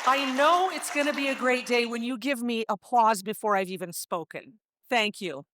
I know it's going to be a great day when you give me applause before I've even spoken. Thank you.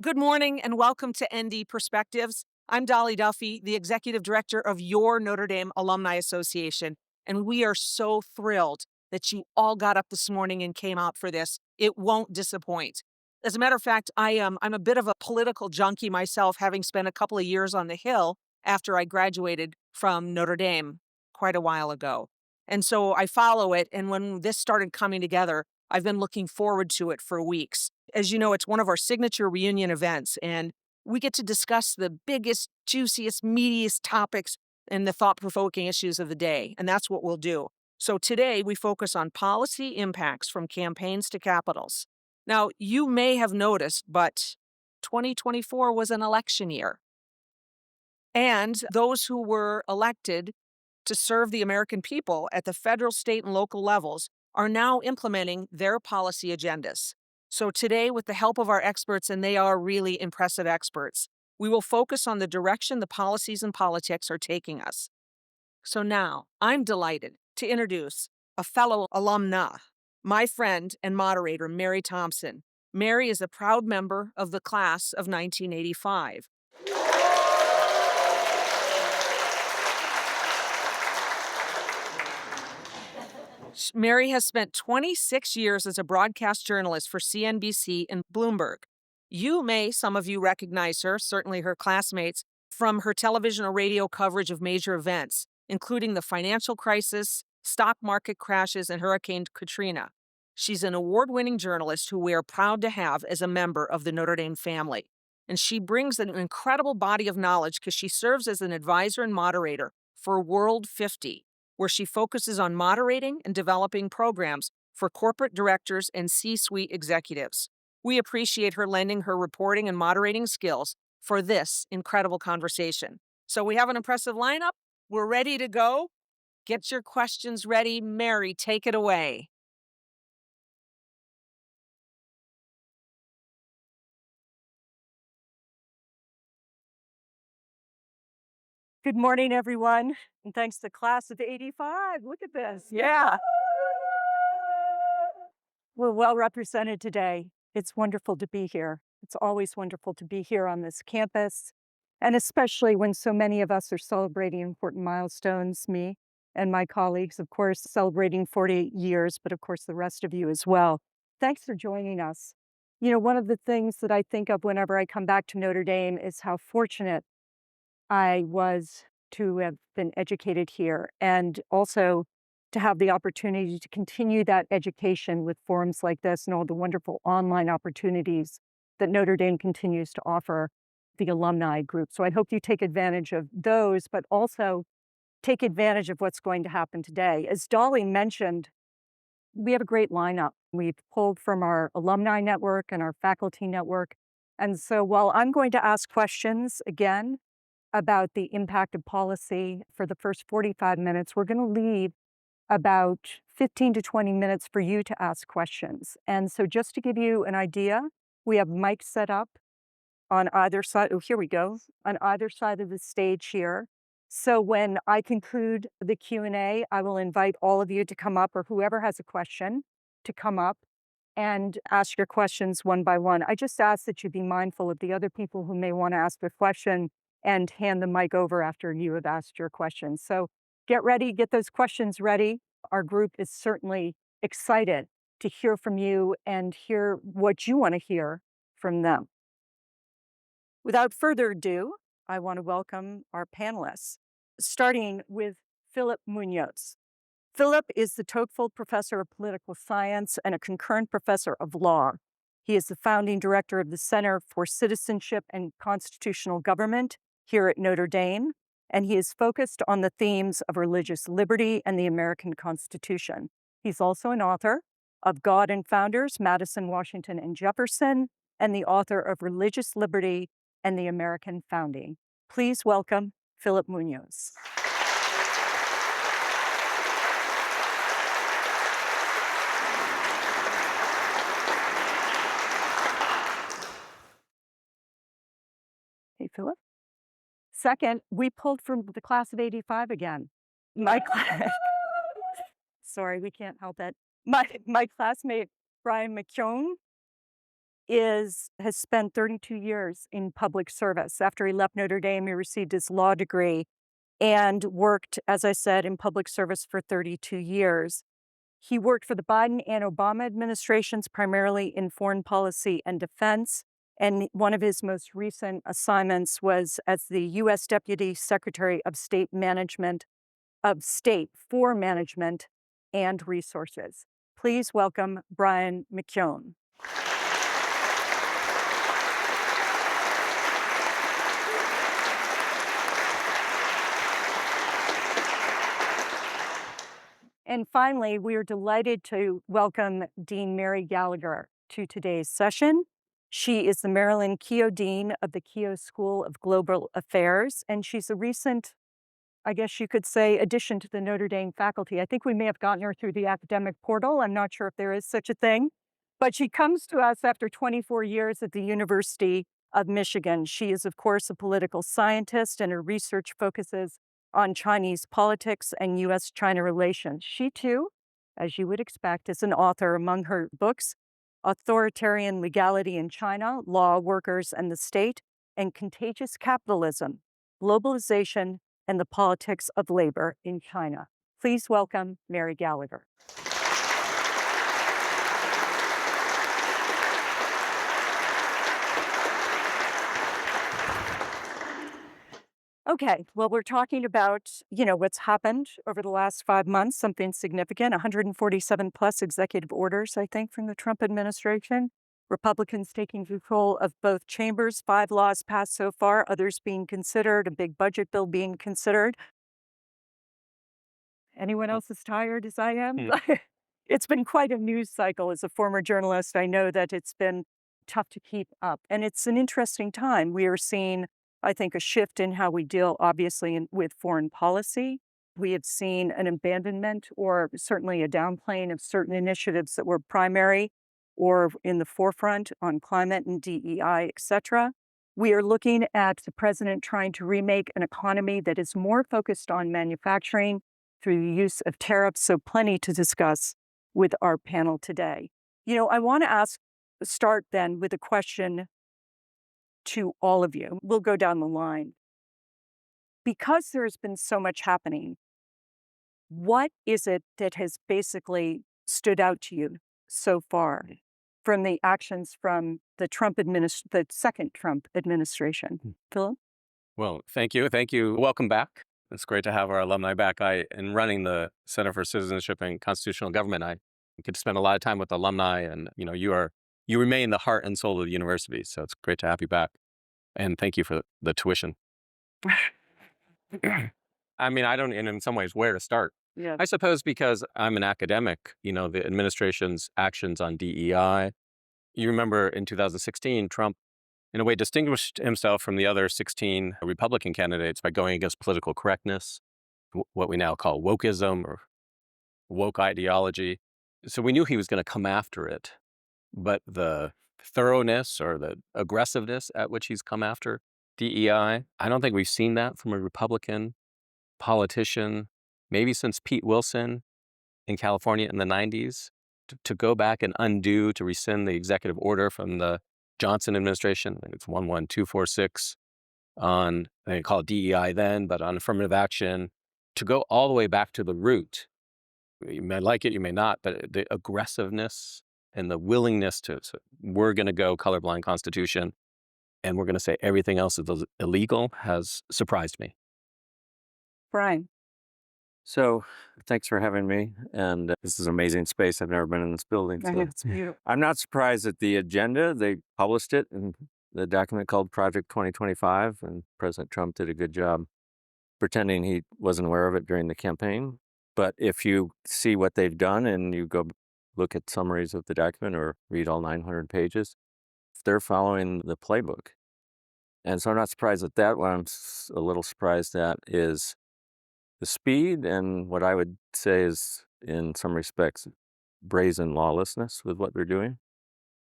Good morning and welcome to ND Perspectives. I'm Dolly Duffy, the Executive Director of your Notre Dame Alumni Association, and we are so thrilled that you all got up this morning and came out for this. It won't disappoint. As a matter of fact, I'm a bit of a political junkie myself, having spent a couple of years on the Hill after I graduated from Notre Dame quite a while ago. And so I follow it. And when this started coming together, I've been looking forward to it for weeks. As you know, it's one of our signature reunion events, and we get to discuss the biggest, juiciest, meatiest topics and the thought provoking issues of the day. And that's what we'll do. So today we focus on policy impacts from campaigns to capitals. Now, you may have noticed, but 2024 was an election year. And those who were elected to serve the American people at the federal, state, and local levels are now implementing their policy agendas. So today, with the help of our experts, and they are really impressive experts, we will focus on the direction the policies and politics are taking us. So now, I'm delighted to introduce a fellow alumna, my friend and moderator, Mary Thompson. Mary is a proud member of the class of 1985. Mary has spent 26 years as a broadcast journalist for CNBC and Bloomberg. Some of you recognize her, certainly her classmates, from her television or radio coverage of major events, including the financial crisis, stock market crashes, and Hurricane Katrina. She's an award-winning journalist who we are proud to have as a member of the Notre Dame family. And she brings an incredible body of knowledge because she serves as an advisor and moderator for World 50, where she focuses on moderating and developing programs for corporate directors and C-suite executives. We appreciate her lending her reporting and moderating skills for this incredible conversation. So we have an impressive lineup. We're ready to go. Get your questions ready. Mary, take it away. Good morning, everyone, and thanks to class of 85. Look at this. Yeah. We're well represented today. It's wonderful to be here. It's always wonderful to be here on this campus, and especially when so many of us are celebrating important milestones, me and my colleagues, of course, celebrating 48 years, but of course the rest of you as well. Thanks for joining us. You know, one of the things that I think of whenever I come back to Notre Dame is how fortunate I was to have been educated here, and also to have the opportunity to continue that education with forums like this and all the wonderful online opportunities that Notre Dame continues to offer the alumni group. So I hope you take advantage of those, but also take advantage of what's going to happen today. As Dolly mentioned, we have a great lineup. We've pulled from our alumni network and our faculty network. And so while I'm going to ask questions again about the impact of policy for the first 45 minutes, we're going to leave about 15 to 20 minutes for you to ask questions. And so just to give you an idea, we have mics set up on either side. Oh, here we go. On either side of the stage here. So when I conclude the Q&A, I will invite all of you to come up, or whoever has a question to come up and ask your questions one by one. I just ask that you be mindful of the other people who may want to ask a question and hand the mic over after you have asked your question. So get ready, get those questions ready. Our group is certainly excited to hear from you and hear what you want to hear from them. Without further ado, I want to welcome our panelists, starting with Philip Munoz. Philip is the Tocqueville Professor of Political Science and a concurrent professor of law. He is the founding director of the Center for Citizenship and Constitutional Government here at Notre Dame, and he is focused on the themes of religious liberty and the American Constitution. He's also an author of God and Founders, Madison, Washington, and Jefferson, and the author of Religious Liberty and the American Founding. Please welcome Philip Munoz. Hey, Philip. Second, we pulled from the class of 85 again. My class. Sorry, we can't help it. My classmate, Brian McKeough, has spent 32 years in public service. After he left Notre Dame, he received his law degree and worked, as I said, in public service for 32 years. He worked for the Biden and Obama administrations, primarily in foreign policy and defense. And one of his most recent assignments was as the U.S. Deputy Secretary of State for Management and Resources. Please welcome Brian McKeough. And finally, we are delighted to welcome Dean Mary Gallagher to today's session. She is the Marilyn Keough Dean of the Keough School of Global Affairs, and she's a recent, I guess you could say, addition to the Notre Dame faculty. I think we may have gotten her through the academic portal. I'm not sure if there is such a thing, but she comes to us after 24 years at the University of Michigan. She is, of course, a political scientist, and her research focuses on Chinese politics and U.S.-China relations. She, too, as you would expect, is an author. Among her books, Authoritarian Legality in China, Law, Workers, and the State, and Contagious Capitalism, Globalization, and the Politics of Labor in China. Please welcome Mary Gallagher. Okay, well, we're talking about, what's happened over the last 5 months, something significant, 147 plus executive orders, I think, from the Trump administration. Republicans taking control of both chambers, 5 laws passed so far, others being considered, a big budget bill being considered. Anyone else as tired as I am? It's been quite a news cycle. As a former journalist, I know that it's been tough to keep up. And it's an interesting time. We are seeing, I think, a shift in how we deal, obviously, with foreign policy. We have seen an abandonment or certainly a downplaying of certain initiatives that were primary or in the forefront on climate and DEI, et cetera. We are looking at the president trying to remake an economy that is more focused on manufacturing through the use of tariffs. So plenty to discuss with our panel today. I want to start then with a question to all of you. We'll go down the line. Because there's been so much happening, what is it that has basically stood out to you so far from the actions from the second Trump administration? Philip? Well, thank you. Thank you. Welcome back. It's great to have our alumni back. In running the Center for Citizenship and Constitutional Government, I get to spend a lot of time with alumni, and you remain the heart and soul of the university. So it's great to have you back. And thank you for the tuition. I mean, I don't, and in some ways, where to start. Yeah. I suppose because I'm an academic, the administration's actions on DEI. You remember in 2016, Trump, in a way, distinguished himself from the other 16 Republican candidates by going against political correctness, what we now call wokeism or woke ideology. So we knew he was going to come after it. But the thoroughness or the aggressiveness at which he's come after DEI, I don't think we've seen that from a Republican politician, maybe since Pete Wilson in California in the 90s, to go back and to rescind the executive order from the Johnson administration. I think it's 11246 on, they call it DEI then, but on affirmative action, to go all the way back to the root. You may like it, you may not, but the aggressiveness and the willingness we're going to go colorblind constitution and we're going to say everything else is illegal has surprised me. Brian? So thanks for having me. And this is an amazing space. I've never been in this building. So It's beautiful. I'm not surprised at the agenda. They published it in the document called Project 2025, and President Trump did a good job pretending he wasn't aware of it during the campaign. But if you see what they've done and you go look at summaries of the document or read all 900 pages, they're following the playbook. And so I'm not surprised at that. What I'm a little surprised at is the speed and what I would say is, in some respects, brazen lawlessness with what they're doing.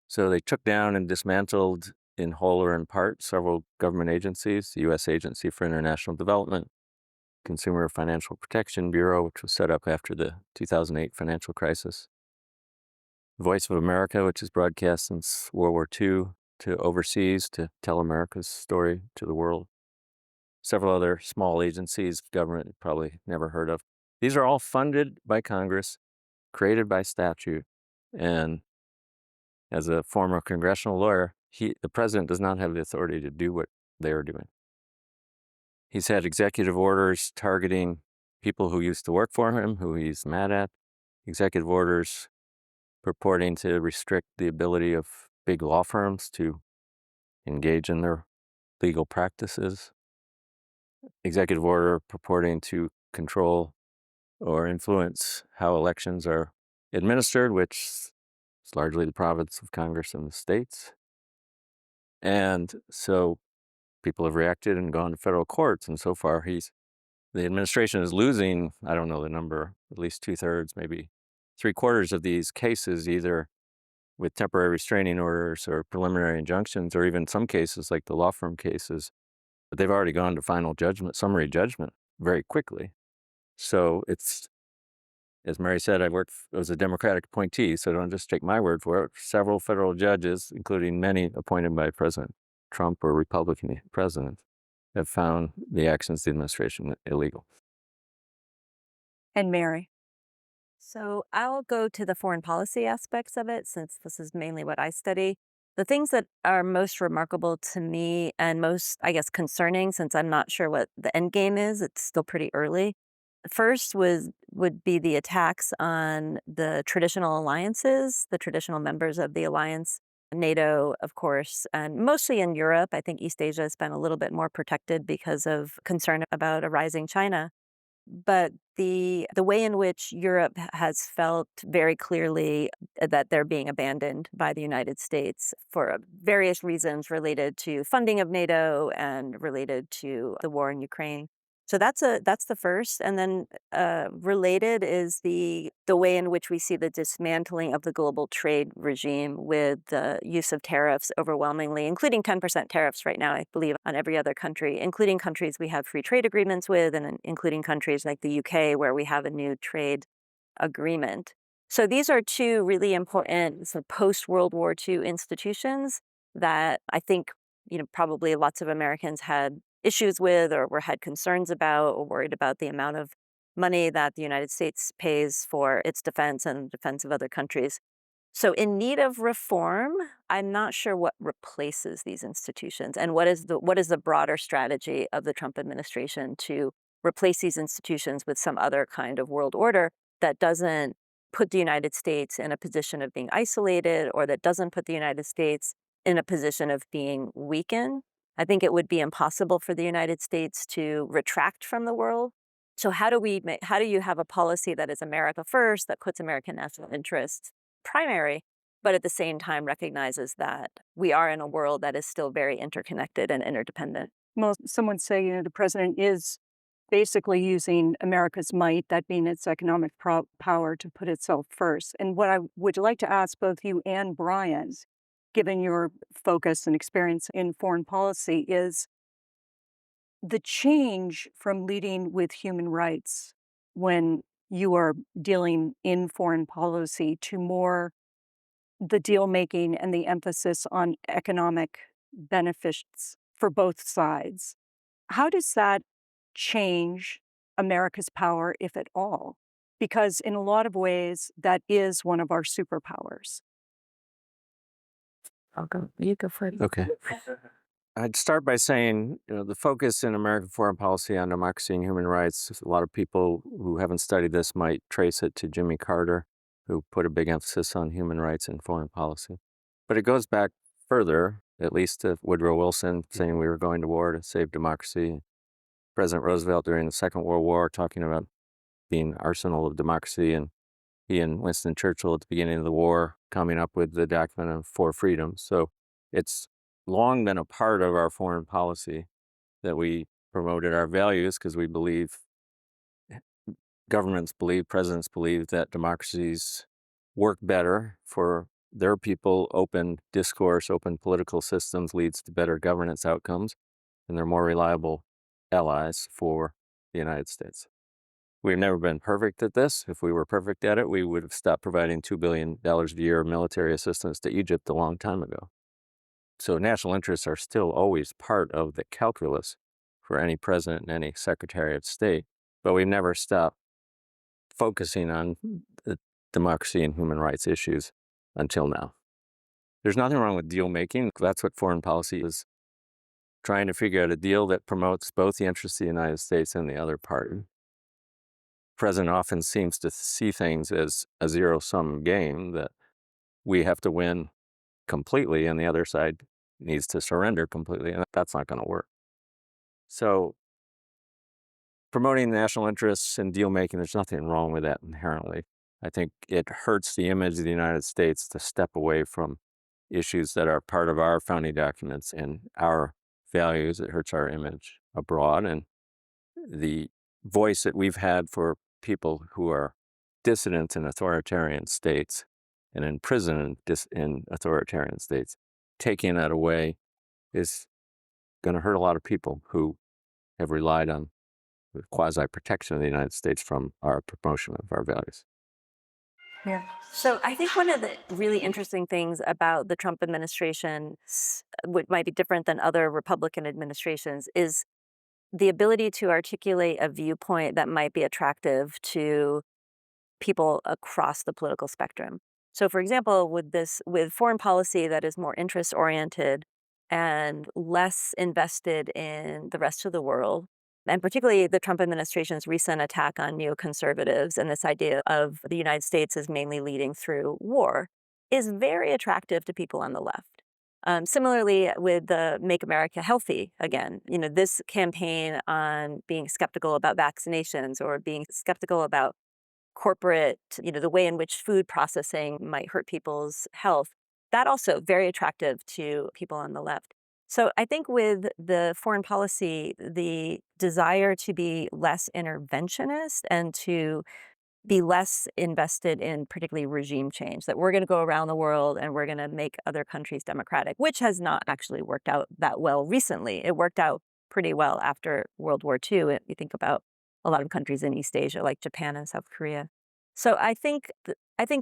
So they took down and dismantled in whole or in part several government agencies, the U.S. Agency for International Development, Consumer Financial Protection Bureau, which was set up after the 2008 financial crisis. Voice of America, which has broadcast since World War II to overseas to tell America's story to the world. Several other small agencies, government you probably never heard of. These are all funded by Congress, created by statute. And as a former congressional lawyer, the president does not have the authority to do what they are doing. He's had executive orders targeting people who used to work for him, who he's mad at, executive orders purporting to restrict the ability of big law firms to engage in their legal practices, executive order purporting to control or influence how elections are administered, which is largely the province of Congress and the states. And so people have reacted and gone to federal courts, and so far the administration is losing, I don't know the number, at least 2/3, maybe 3/4 of these cases, either with temporary restraining orders or preliminary injunctions, or even some cases like the law firm cases, but they've already gone to final judgment, summary judgment, very quickly. So it's, as Mary said, I worked as a Democratic appointee, so don't just take my word for it. Several federal judges, including many appointed by President Trump or Republican presidents, have found the actions of the administration illegal. And Mary. So I'll go to the foreign policy aspects of it, since this is mainly what I study. The things that are most remarkable to me and most, I guess, concerning, since I'm not sure what the end game is, it's still pretty early. First would be the attacks on the traditional alliances, the traditional members of the alliance, NATO, of course, and mostly in Europe. I think East Asia has been a little bit more protected because of concern about a rising China. But the way in which Europe has felt very clearly that they're being abandoned by the United States for various reasons related to funding of NATO and related to the war in Ukraine. So that's the first, and then related is the way in which we see the dismantling of the global trade regime with the use of tariffs overwhelmingly, including 10% tariffs right now, I believe, on every other country, including countries we have free trade agreements with, and including countries like the UK, where we have a new trade agreement. So these are two really important post-World War II institutions that I think probably lots of Americans had issues with, or had concerns about, or worried about the amount of money that the United States pays for its defense and the defense of other countries. So in need of reform, I'm not sure what replaces these institutions, and what is the broader strategy of the Trump administration to replace these institutions with some other kind of world order that doesn't put the United States in a position of being isolated, or that doesn't put the United States in a position of being weakened. I think it would be impossible for the United States to retract from the world. So how do you have a policy that is America first, that puts American national interests primary, but at the same time recognizes that we are in a world that is still very interconnected and interdependent? Well, some would say the president is basically using America's might, that being its economic power, to put itself first. And what I would like to ask both you and Brian, given your focus and experience in foreign policy, is the change from leading with human rights when you are dealing in foreign policy to more the deal making and the emphasis on economic benefits for both sides. How does that change America's power, if at all? Because in a lot of ways, that is one of our superpowers. I'll go. You go for it. Okay. I'd start by saying, the focus in American foreign policy on democracy and human rights, a lot of people who haven't studied this might trace it to Jimmy Carter, who put a big emphasis on human rights in foreign policy. But it goes back further, at least to Woodrow Wilson saying we were going to war to save democracy. President Roosevelt during the Second World War talking about being arsenal of democracy, and he and Winston Churchill at the beginning of the war coming up with the document of four freedoms. So it's long been a part of our foreign policy that we promoted our values, because we believe, governments believe, presidents believe, that democracies work better for their people. Open discourse, open political systems leads to better governance outcomes, and they're more reliable allies for the United States. We've never been perfect at this. If we were perfect at it, we would have stopped providing $2 billion a year of military assistance to Egypt a long time ago. So national interests are still always part of the calculus for any president and any secretary of state, but we've never stopped focusing on the democracy and human rights issues until now. There's nothing wrong with deal making. That's what foreign policy is, trying to figure out a deal that promotes both the interests of the United States and the other party. The president often seems to see things as a zero-sum game, that we have to win completely and the other side needs to surrender completely, and that's not going to work. So promoting national interests and deal making, there's nothing wrong with that inherently. I think it hurts the image of the United States to step away from issues that are part of our founding documents and our values. It hurts our image abroad, and the voice that we've had for people who are dissident in authoritarian states and imprisoned in authoritarian states, taking that away is going to hurt a lot of people who have relied on the quasi-protection of the United States from our promotion of our values. Yeah. So I think one of the really interesting things about the Trump administration, what might be different than other Republican administrations, is the ability to articulate a viewpoint that might be attractive to people across the political spectrum. So, for example, with foreign policy that is more interest oriented and less invested in the rest of the world, and particularly the Trump administration's recent attack on neoconservatives and this idea of the United States as mainly leading through war, is very attractive to people on the left. Similarly, with the Make America Healthy Again, this campaign on being skeptical about vaccinations or being skeptical about corporate, the way in which food processing might hurt people's health, that also very attractive to people on the left. So I think with the foreign policy, the desire to be less interventionist and to be less invested in particularly regime change, that we're going to go around the world and we're going to make other countries democratic, which has not actually worked out that well recently. It worked out pretty well after World War II. You think about a lot of countries in East Asia, like Japan and South Korea. So I think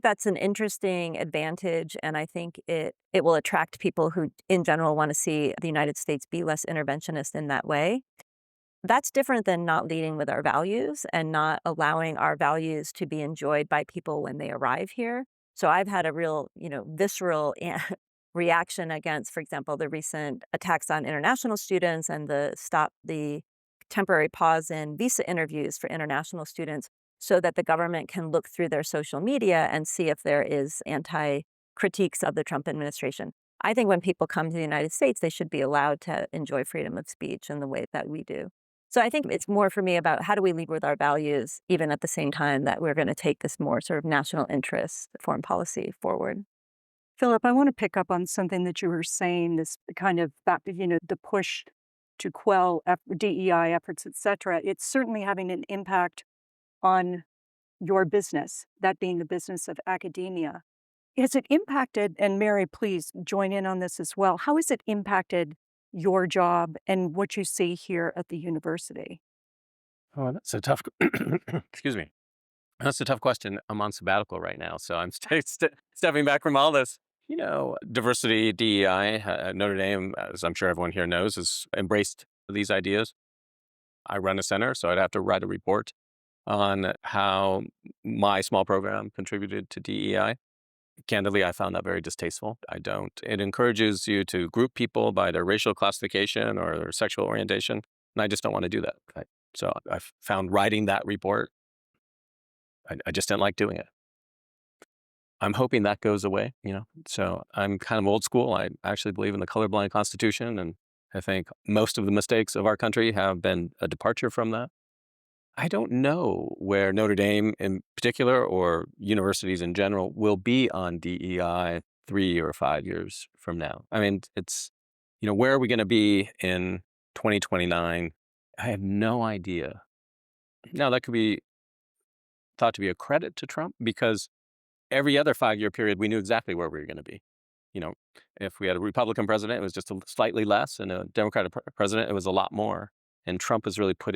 that's an interesting advantage, and I think it will attract people who, in general, want to see the United States be less interventionist in that way. That's different than not leading with our values and not allowing our values to be enjoyed by people when they arrive here. So I've had a real, visceral reaction against, for example, the recent attacks on international students and the temporary pause in visa interviews for international students, so that the government can look through their social media and see if there is anti-critiques of the Trump administration. I think when people come to the United States, they should be allowed to enjoy freedom of speech in the way that we do. So I think it's more for me about how do we lead with our values, even at the same time that we're going to take this more sort of national interest foreign policy forward. Philip, I want to pick up on something that you were saying, this kind of, the push to quell DEI efforts, et cetera. It's certainly having an impact on your business, that being the business of academia. Has it impacted, and Mary, please join in on this as well, how has it impacted your job and what you see here at the university? Oh, that's a tough, excuse me. That's a tough question. I'm on sabbatical right now, so I'm stepping back from all this. Diversity, DEI, Notre Dame, as I'm sure everyone here knows, has embraced these ideas. I run a center, so I'd have to write a report on how my small program contributed to DEI. Candidly, I found that very distasteful. I don't. It encourages you to group people by their racial classification or their sexual orientation, and I just don't want to do that. So I found writing that report, I just didn't like doing it. I'm hoping that goes away, So I'm kind of old school. I actually believe in the colorblind constitution, and I think most of the mistakes of our country have been a departure from that. I don't know where Notre Dame in particular or universities in general will be on DEI 3 or 5 years from now. I mean, it's, where are we going to be in 2029? I have no idea. Now, that could be thought to be a credit to Trump because every other 5-year period, we knew exactly where we were going to be. If we had a Republican president, it was just slightly less, and a Democratic president, it was a lot more. And Trump has really put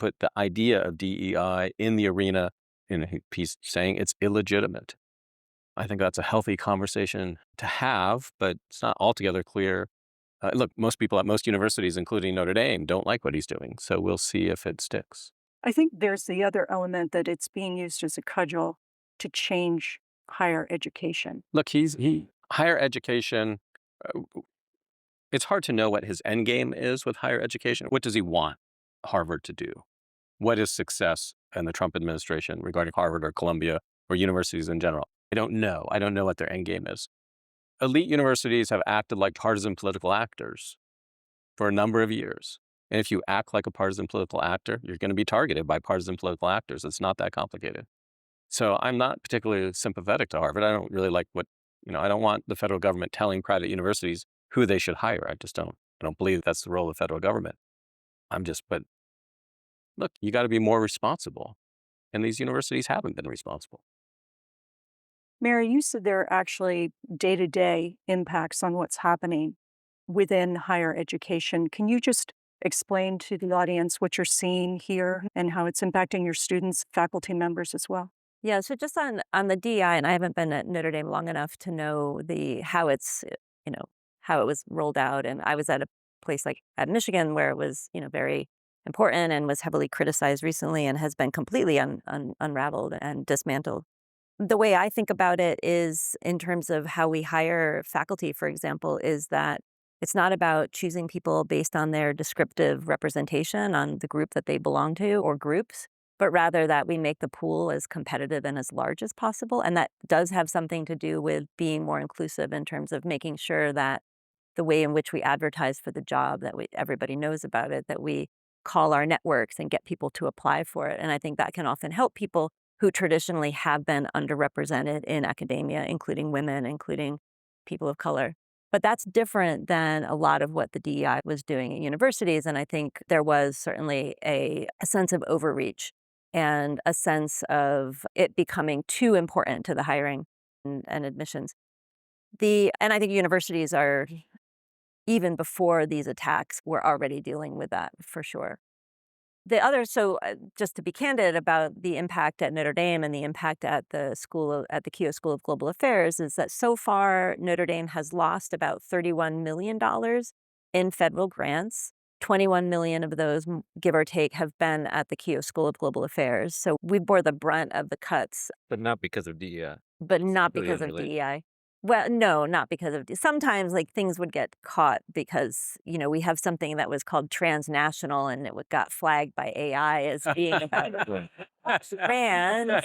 put the idea of DEI in the arena in a piece saying it's illegitimate. I think that's a healthy conversation to have, but it's not altogether clear. Look, most people at most universities, including Notre Dame, don't like what he's doing. So we'll see if it sticks. I think there's the other element that it's being used as a cudgel to change higher education. Look, higher education. It's hard to know what his end game is with higher education. What does he want Harvard to do? What is success in the Trump administration regarding Harvard or Columbia or universities in general? I don't know. I don't know what their end game is. Elite universities have acted like partisan political actors for a number of years. And if you act like a partisan political actor, you're going to be targeted by partisan political actors. It's not that complicated. So I'm not particularly sympathetic to Harvard. I don't really like I don't want the federal government telling private universities who they should hire. I don't believe that's the role of the federal government. But look, you got to be more responsible. And these universities haven't been responsible. Mary, you said there are actually day-to-day impacts on what's happening within higher education. Can you just explain to the audience what you're seeing here and how it's impacting your students, faculty members as well? Yeah, so just on the DEI, and I haven't been at Notre Dame long enough to know how it's, how it was rolled out. And I was at a place like at Michigan where it was, very important and was heavily criticized recently and has been completely unraveled and dismantled. The way I think about it is in terms of how we hire faculty, for example, is that it's not about choosing people based on their descriptive representation on the group that they belong to or groups, but rather that we make the pool as competitive and as large as possible. And that does have something to do with being more inclusive in terms of making sure that the way in which we advertise for the job, that everybody knows about it, that we call our networks and get people to apply for it. And I think that can often help people who traditionally have been underrepresented in academia, including women, including people of color. But that's different than a lot of what the DEI was doing at universities. And I think there was certainly a sense of overreach and a sense of it becoming too important to the hiring and admissions. And I think universities are, even before these attacks, were already dealing with that for sure. Just to be candid about the impact at Notre Dame and the impact at the Keough School of Global Affairs is that so far Notre Dame has lost about $31 million in federal grants. 21 million of those, give or take, have been at the Keough School of Global Affairs. So we bore the brunt of the cuts. But not because of DEI. But not because of DEI. Well, no, not because of. Sometimes things would get caught because, we have something that was called transnational and it got flagged by AI as being about trans.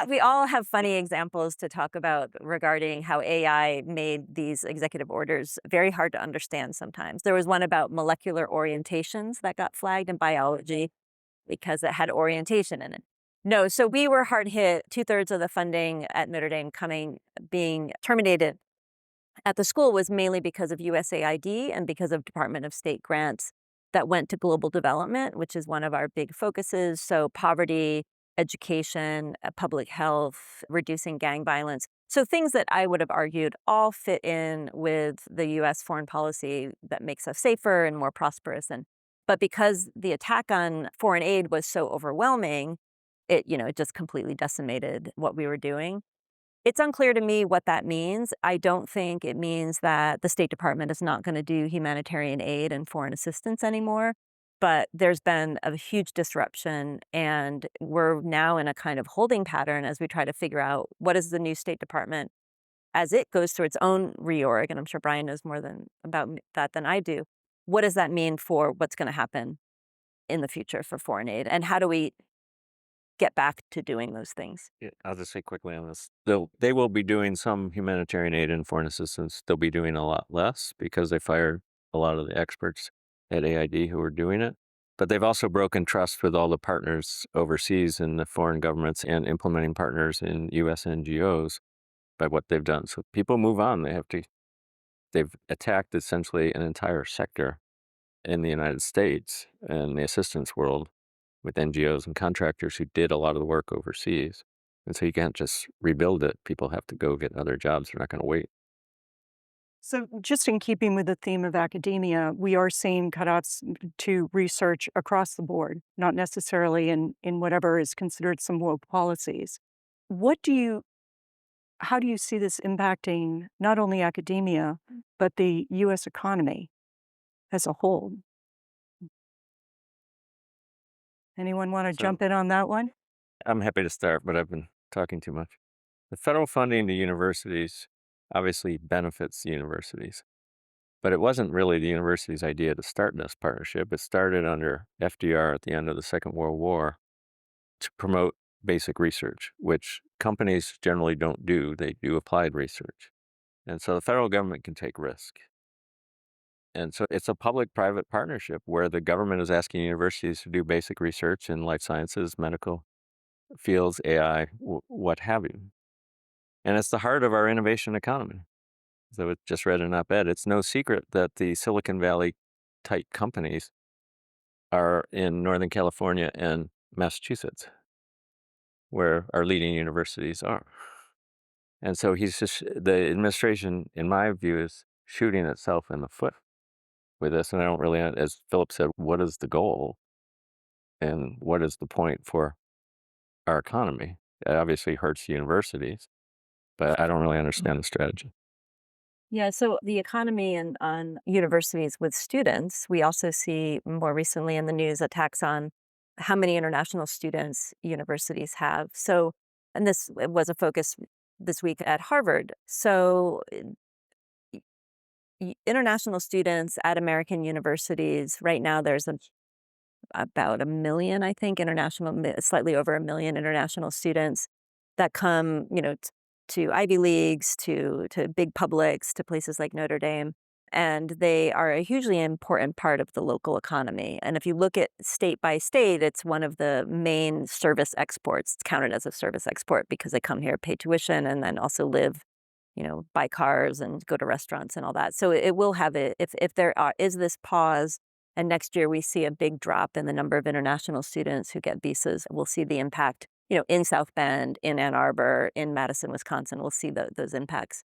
We all have funny examples to talk about regarding how AI made these executive orders very hard to understand sometimes. There was one about molecular orientations that got flagged in biology because it had orientation in it. No, so we were hard hit. 2/3 of the funding at Notre Dame being terminated at the school was mainly because of USAID and because of Department of State grants that went to global development, which is one of our big focuses. So poverty, education, public health, reducing gang violence. So things that I would have argued all fit in with the U.S. foreign policy that makes us safer and more prosperous. But because the attack on foreign aid was so overwhelming, it just completely decimated what we were doing. It's unclear to me what that means. I don't think it means that the State Department is not going to do humanitarian aid and foreign assistance anymore. But there's been a huge disruption, and we're now in a kind of holding pattern as we try to figure out what is the new State Department as it goes through its own reorg. And I'm sure Brian knows more about that than I do. What does that mean for what's going to happen in the future for foreign aid? And how do we get back to doing those things? Yeah, I'll just say quickly on this. They will be doing some humanitarian aid and foreign assistance. They'll be doing a lot less because they fired a lot of the experts at AID who were doing it. But they've also broken trust with all the partners overseas in the foreign governments and implementing partners in U.S. NGOs by what they've done. So people move on. They've attacked essentially an entire sector in the United States and the assistance world with NGOs and contractors who did a lot of the work overseas. And so you can't just rebuild it. People have to go get other jobs. They're not going to wait. So, just in keeping with the theme of academia, we are seeing cutoffs to research across the board, not necessarily in whatever is considered some woke policies. What do you, how do you see this impacting not only academia, but the U.S. economy as a whole? Anyone want to So jump in on that one? I'm happy to start, but I've been talking too much. The federal funding to universities obviously benefits the universities, but it wasn't really the university's idea to start this partnership. It started under FDR at the end of the Second World War to promote basic research, which companies generally don't do. They do applied research. And so the federal government can take risk. And so it's a public-private partnership where the government is asking universities to do basic research in life sciences, medical fields, AI, what have you. And it's the heart of our innovation economy. So I just read an op-ed. It's no secret that the Silicon Valley type companies are in Northern California and Massachusetts, where our leading universities are. And so the administration, in my view, is shooting itself in the foot with this. And I don't really, as Philip said, what is the goal and what is the point for our economy? It obviously hurts universities, but I don't really understand the strategy. Yeah, so the economy and on universities with students, we also see more recently in the news attacks on how many international students universities have. So, and this was a focus this week at Harvard. So, international students at American universities right now, there's about a million, I think, slightly over a million international students that come, to Ivy Leagues, to big publics, to places like Notre Dame. And they are a hugely important part of the local economy. And if you look at state by state, it's one of the main service exports. It's counted as a service export because they come here, pay tuition, and then also live, buy cars and go to restaurants and all that. So it will have if is this pause and next year we see a big drop in the number of international students who get visas, we'll see the impact, in South Bend, in Ann Arbor, in Madison, Wisconsin. We'll see those impacts.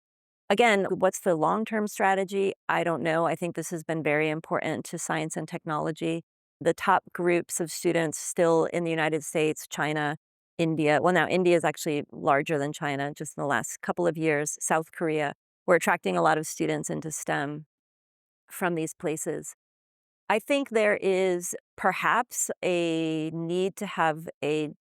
Again, what's the long-term strategy? I don't know. I think this has been very important to science and technology. The top groups of students still in the United States, China, India. Well, now India is actually larger than China just in the last couple of years. South Korea. We're attracting a lot of students into STEM from these places. I think there is perhaps a need to have a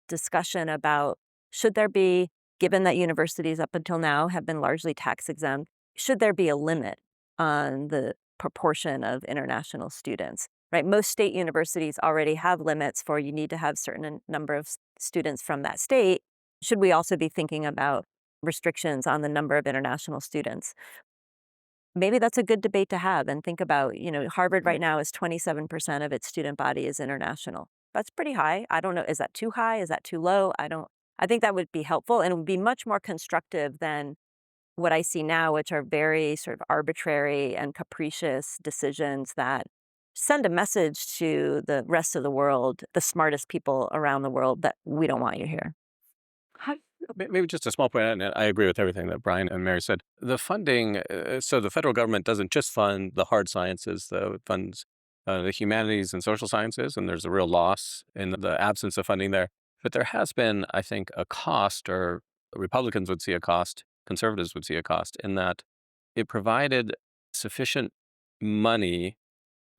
discussion about should there be, given that universities up until now have been largely tax exempt, should there be a limit on the proportion of international students, right? Most state universities already have limits for you need to have certain number of students from that state. Should we also be thinking about restrictions on the number of international students? Maybe that's a good debate to have and think about, Harvard right now is 27% of its student body is international. That's pretty high. I don't know. Is that too high? Is that too low? I think that would be helpful and it would be much more constructive than what I see now, which are very sort of arbitrary and capricious decisions that send a message to the rest of the world, the smartest people around the world, that we don't want you here. Maybe just a small point, and I agree with everything that Brian and Mary said. The funding, so the federal government doesn't just fund the hard sciences, though it funds the humanities and social sciences, and there's a real loss in the absence of funding there. But there has been, I think, a cost, or Republicans would see a cost, conservatives would see a cost, in that it provided sufficient money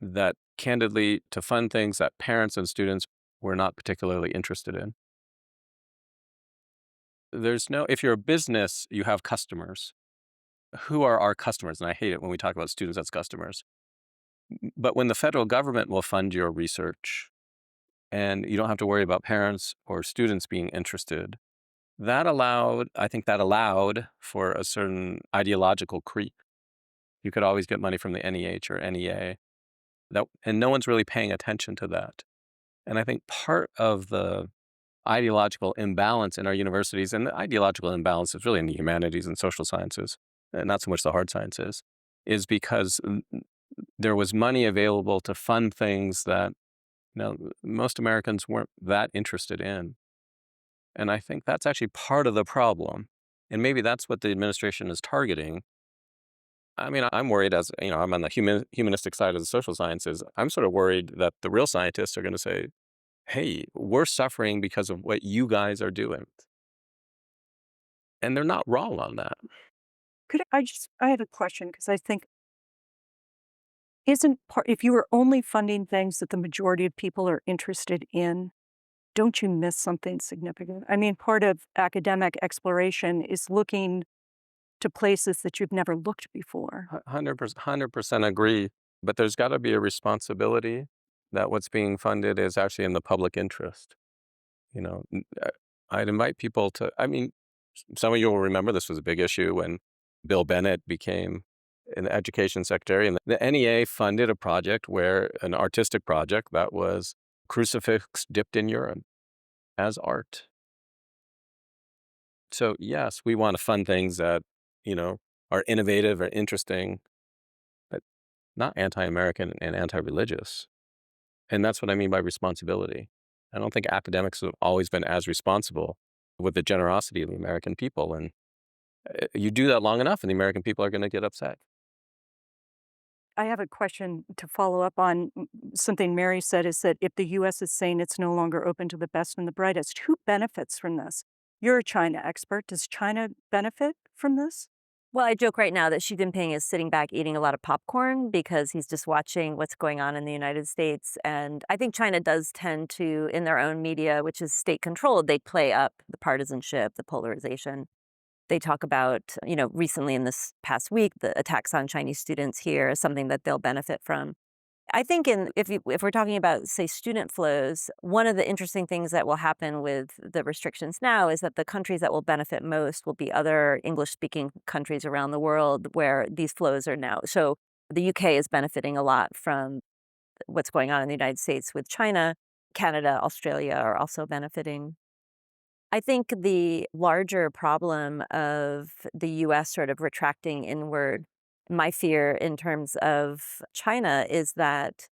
that, candidly, to fund things that parents and students were not particularly interested in. If you're a business, you have customers. Who are our customers? And I hate it when we talk about students as customers. But when the federal government will fund your research and you don't have to worry about parents or students being interested, I think that allowed for a certain ideological creep. You could always get money from the NEH or NEA, and no one's really paying attention to that. And I think part of the ideological imbalance in our universities, and the ideological imbalance is really in the humanities and social sciences, and not so much the hard sciences, is because there was money available to fund things that most Americans weren't that interested in. And I think that's actually part of the problem. And maybe that's what the administration is targeting. I mean, I'm worried as, I'm on the humanistic side of the social sciences. I'm sort of worried that the real scientists are going to say, hey, we're suffering because of what you guys are doing. And they're not wrong on that. I have a question because I think isn't part if you were only funding things that the majority of people are interested in, don't you miss something significant? I mean, part of academic exploration is looking to places that you've never looked before. 100% agree. But there's got to be a responsibility that what's being funded is actually in the public interest. I'd invite people to, some of you will remember this was a big issue when Bill Bennett became an education secretary, and the NEA funded a project an artistic project that was crucifix dipped in urine as art. So yes, we want to fund things that, are innovative or interesting, but not anti-American and anti-religious. And that's what I mean by responsibility. I don't think academics have always been as responsible with the generosity of the American people. And you do that long enough and the American people are going to get upset. I have a question to follow up on something Mary said is that if the US is saying it's no longer open to the best and the brightest, who benefits from this? You're a China expert. Does China benefit from this? Well, I joke right now that Xi Jinping is sitting back eating a lot of popcorn because he's just watching what's going on in the United States. And I think China does tend to, in their own media, which is state controlled, they play up the partisanship, the polarization. They talk about, recently in this past week, the attacks on Chinese students here is something that they'll benefit from. I think if we're talking about, say, student flows, one of the interesting things that will happen with the restrictions now is that the countries that will benefit most will be other English-speaking countries around the world where these flows are now. So the UK is benefiting a lot from what's going on in the United States with China. Canada, Australia are also benefiting. I think the larger problem of the US sort of retracting inward, my fear in terms of China is that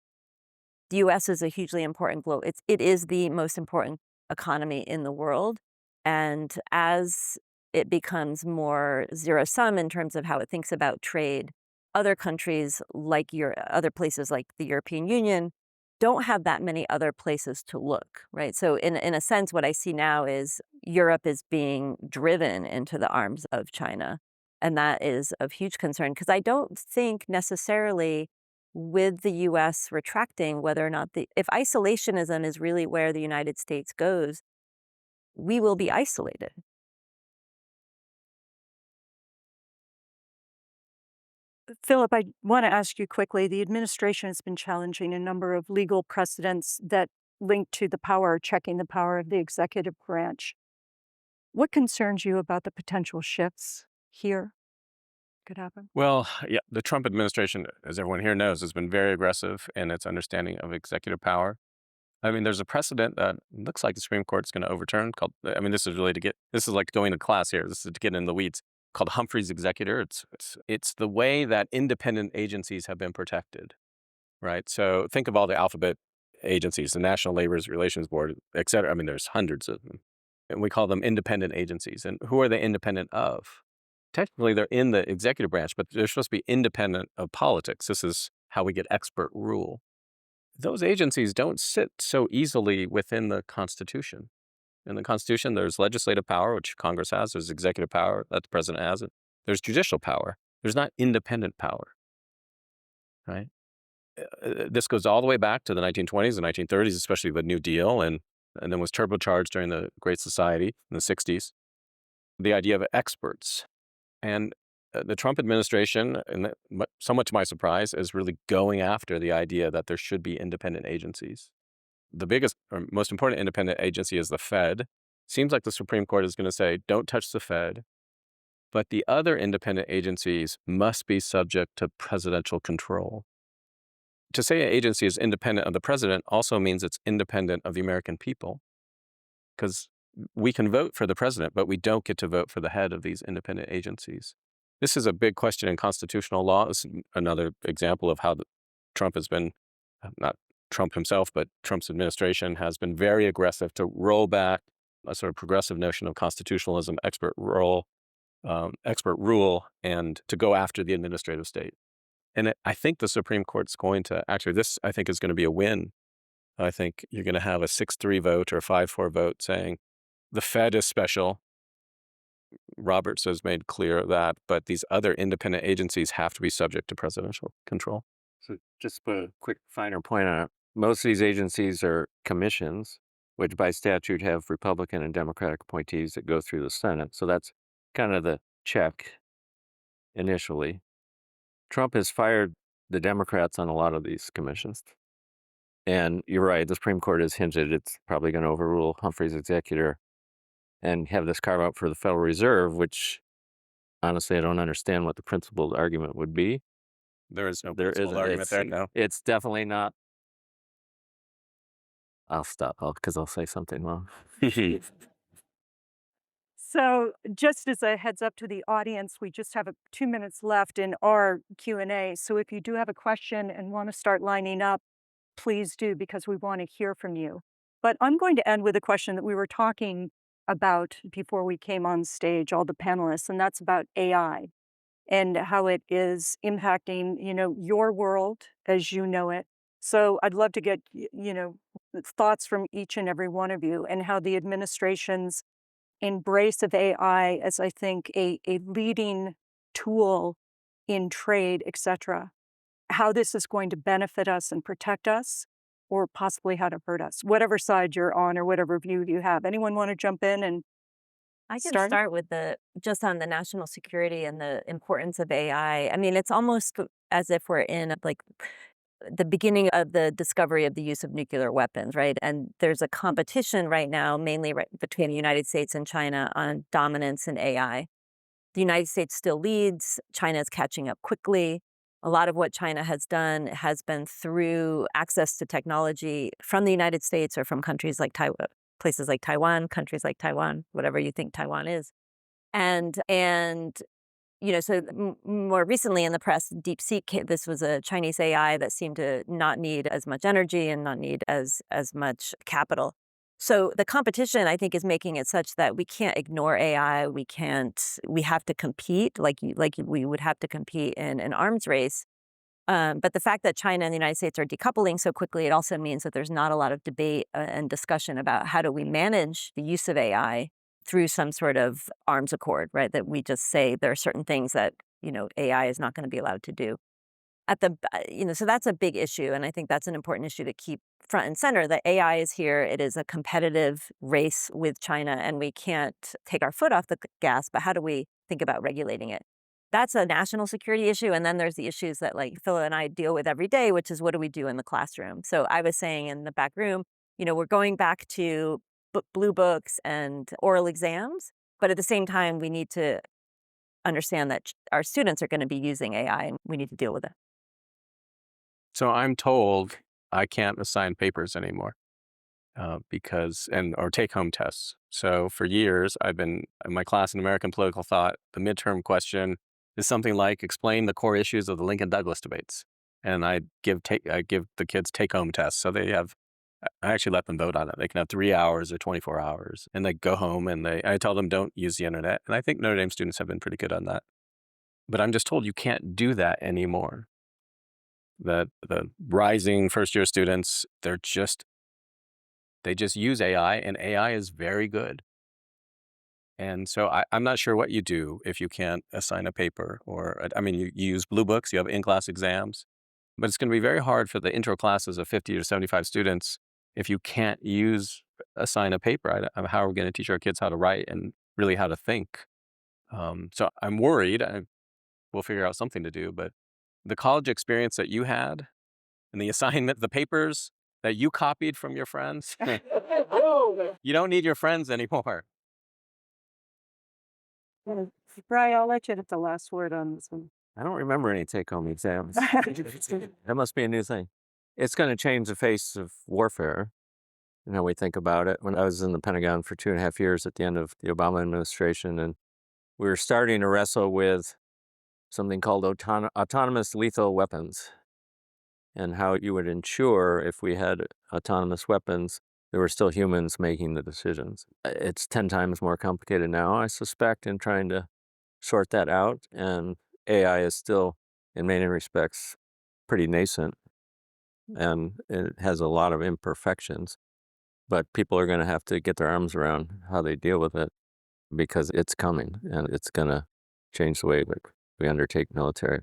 the US is a hugely important it is the most important economy in the world. And as it becomes more zero sum in terms of how it thinks about trade, other countries like other places like the European Union don't have that many other places to look, right? So in a sense, what I see now is Europe is being driven into the arms of China. And that is of huge concern because I don't think necessarily with the US retracting whether or not if isolationism is really where the United States goes, we will be isolated. Philip, I want to ask you quickly. The administration has been challenging a number of legal precedents that link to checking the power of the executive branch. What concerns you about the potential shifts here could happen? Well, yeah, the Trump administration, as everyone here knows, has been very aggressive in its understanding of executive power. I mean, there's a precedent that looks like the Supreme Court is going to overturn this is like going to class here. This is to get in the weeds, called Humphrey's Executor. It's the way that independent agencies have been protected, right? So think of all the alphabet agencies, the National Labor Relations Board, et cetera. I mean, there's hundreds of them. And we call them independent agencies. And who are they independent of? Technically, they're in the executive branch, but they're supposed to be independent of politics. This is how we get expert rule. Those agencies don't sit so easily within the Constitution. In the Constitution, there's legislative power, which Congress has. There's executive power that the president has. There's judicial power. There's not independent power, right? This goes all the way back to the 1920s and 1930s, especially the New Deal, and then was turbocharged during the Great Society in the 60s. The idea of experts. And the Trump administration, somewhat to my surprise, is really going after the idea that there should be independent agencies. The biggest or most important independent agency is the Fed. Seems like the Supreme Court is going to say, don't touch the Fed. But the other independent agencies must be subject to presidential control. To say an agency is independent of the president also means it's independent of the American people. Because we can vote for the president, but we don't get to vote for the head of these independent agencies. This is a big question in constitutional law. This is another example of how Trump has been, not Trump himself, but Trump's administration has been very aggressive to roll back a sort of progressive notion of constitutionalism, expert role. expert rule and to go after the administrative state. And I think the Supreme Court's going to actually, this I think is going to be a win. I think you're going to have a 6-3 vote or a 5-4 vote saying the Fed is special. Roberts has made clear that, but these other independent agencies have to be subject to presidential control. So just put a quick finer point on it. Most of these agencies are commissions, which by statute have Republican and Democratic appointees that go through the Senate. So that's kind of the check initially. Trump has fired the Democrats on a lot of these commissions. And you're right, the Supreme Court has hinted it's probably going to overrule Humphrey's executor and have this carve out for the Federal Reserve, which honestly, I don't understand what the principled argument would be. There is no There principled isn't. argument there, no. It's definitely not. I'll stop because I'll say something wrong. So just as a heads up to the audience, we just have 2 minutes left in our Q&A. So if you do have a question and want to start lining up, please do, because we want to hear from you. But I'm going to end with a question that we were talking about before we came on stage, all the panelists, and that's about AI and how it is impacting, your world as you know it. So I'd love to get, thoughts from each and every one of you and how the administration's embrace of AI as, I think, a leading tool in trade, et cetera, how this is going to benefit us and protect us, or possibly how to hurt us, whatever side you're on or whatever view you have. Anyone want to jump in and I can start? start with just on the national security and the importance of AI. I mean, it's almost as if we're in like the beginning of the discovery of the use of nuclear weapons, right? And there's a competition right now, mainly between the United States and China on dominance in AI. The United States still leads. China is catching up quickly. A lot of what China has done has been through access to technology from the United States or from countries like Taiwan, places like Taiwan, countries like Taiwan, whatever you think Taiwan is. And so more recently in the press, DeepSeek, this was a Chinese AI that seemed to not need as much energy and not need as much capital. So the competition, I think, is making it such that we can't ignore AI. We have to compete like we would have to compete in an arms race. But the fact that China and the United States are decoupling so quickly, it also means that there's not a lot of debate and discussion about how do we manage the use of AI through some sort of arms accord, right? That we just say there are certain things that, AI is not going to be allowed to do. So that's a big issue. And I think that's an important issue to keep front and center, that AI is here. It is a competitive race with China, and we can't take our foot off the gas, but how do we think about regulating it? That's a national security issue. And then there's the issues that like Phil and I deal with every day, which is what do we do in the classroom? So I was saying in the back room, we're going back to blue books and oral exams, but at the same time, we need to understand that our students are going to be using AI and we need to deal with it. So I'm told I can't assign papers anymore or take home tests. So for years, I've been in my class in American political thought. The midterm question is something like explain the core issues of the Lincoln Douglas debates, and I give the kids take home tests. So I actually let them vote on it. They can have 3 hours or 24 hours, and they go home and I tell them don't use the internet. And I think Notre Dame students have been pretty good on that. But I'm just told you can't do that anymore. That the rising first-year students, they just use AI, and AI is very good. And so I'm not sure what you do if you can't assign a paper you use blue books, you have in-class exams, but it's going to be very hard for the intro classes of 50 to 75 students if you can't assign a paper. How are we going to teach our kids how to write and really how to think? So I'm worried. We'll figure out something to do, but the college experience that you had and the assignment, the papers that you copied from your friends, you don't need your friends anymore. Brian, I'll let you have the last word on this one. I don't remember any take-home exams. That must be a new thing. It's going to change the face of warfare and how we think about it. When I was in the Pentagon for 2.5 years at the end of the Obama administration, and we were starting to wrestle with something called autonomous lethal weapons, and how you would ensure if we had autonomous weapons, there were still humans making the decisions. It's 10 times more complicated now, I suspect, in trying to sort that out. And AI is still, in many respects, pretty nascent, and it has a lot of imperfections. But people are going to have to get their arms around how they deal with it, because it's coming and it's going to change the way that we undertake military